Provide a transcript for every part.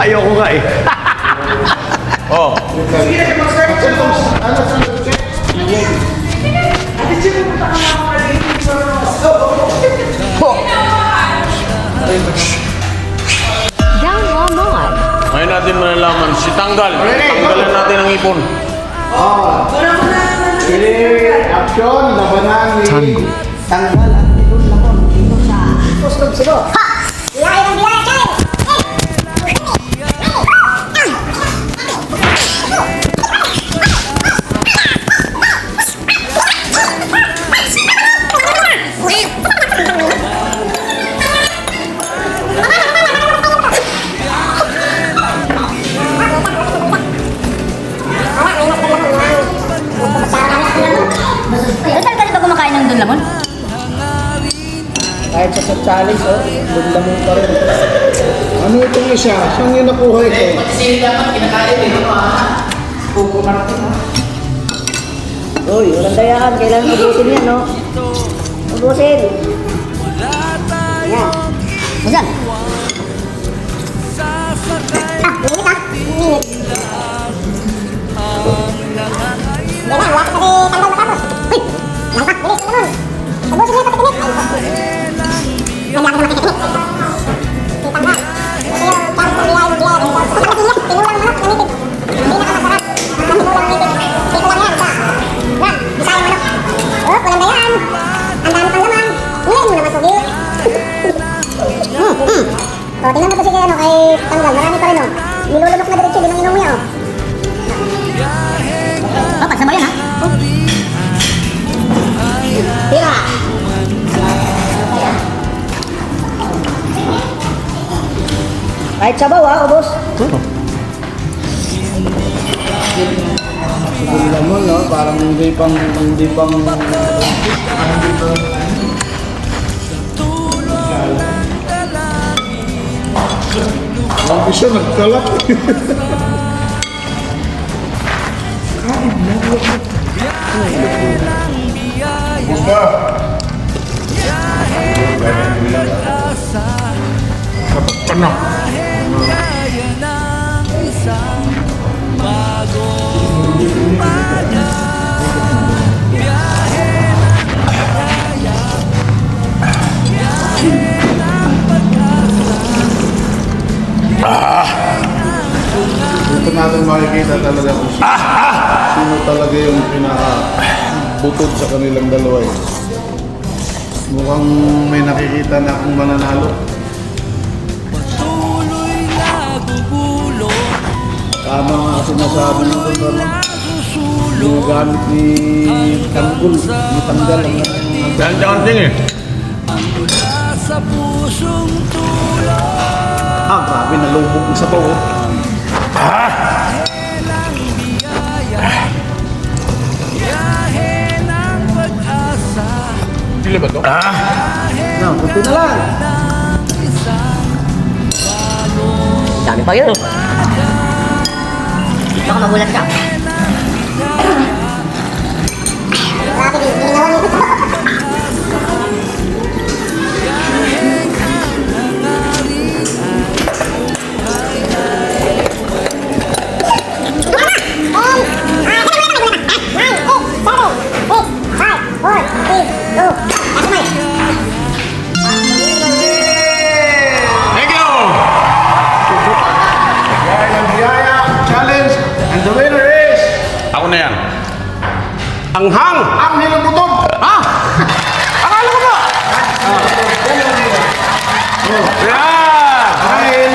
Ayoko nga eh. Oh. Sige na, mag-start sa loob. Ano sa loob? Ate, sige mo pa ka Down Walmart. Ngayon natin malalaman, si Tanggal. Tanggalan natin ang ipon. Oh. Sige, action, labanan ni... Tango. Tanggal at ito na po. Dito sa... Postog sila. Saan ka ba kumakain ng doon lamon? Kahit sa challenge, oh, bunda mo pa rin. Ano itong isa? Saan yung nakuha ito? Kasi dapat kinakain din ako Pupo natin ha. Uy, walang dayaan. Kailangan ubusin yan, no? Ubusin. Yan. Saan? O, tingnan mo to si ano, kay Tanggal. Marami pa rin, o. Nilulunok na diretso, din ang inom niya, o. Oh, pagsama yan ha? Oh. Tira! Kahit sabaw, ha, ubos. Siguro mo, no? Parang hindi pang... Ang isa nagkalat. Ano? Dito natin makikita talaga kung sino talaga yung pinaka-butod sa kanilang dalawa eh. Mukhang may nakikita na akong mananalo. Tama nga sinasabi ng kung ginagamit ni Tanggol, ni Tanggal ang Ganting eh. grabe, nalubog yung sabaw. Oh. Pili ba ito? No, kunti na lang. Dami pa yun. Baka magulat ka. Grabe din, ginawa nito. Thank you! Biyaya challenge and the winner is Ako na yan. Anghang! ang Hilabutog. Ha? Akala ko ba? Yan!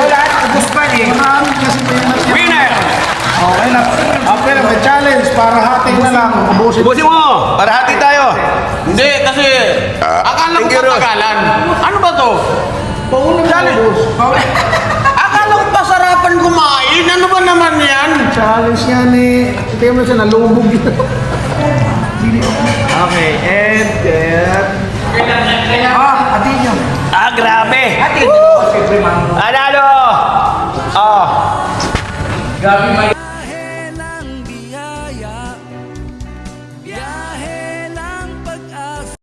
Dahil ubos pa eh. Marami kasi may Winner! Okay na. Okay na, may challenge para hating na lang. Ubusin. Busin mo! Para hati tayo. Hindi, kasi akala ko patagalan. Ano ba to? Pauna Challenge. Akala ko pasarapan kumain. Ano ba naman yan? Challenge yan eh. Tingnan mo siya, nalubog yun. Okay, and then... atin nyo. Ah, grabe! Atin. Analo!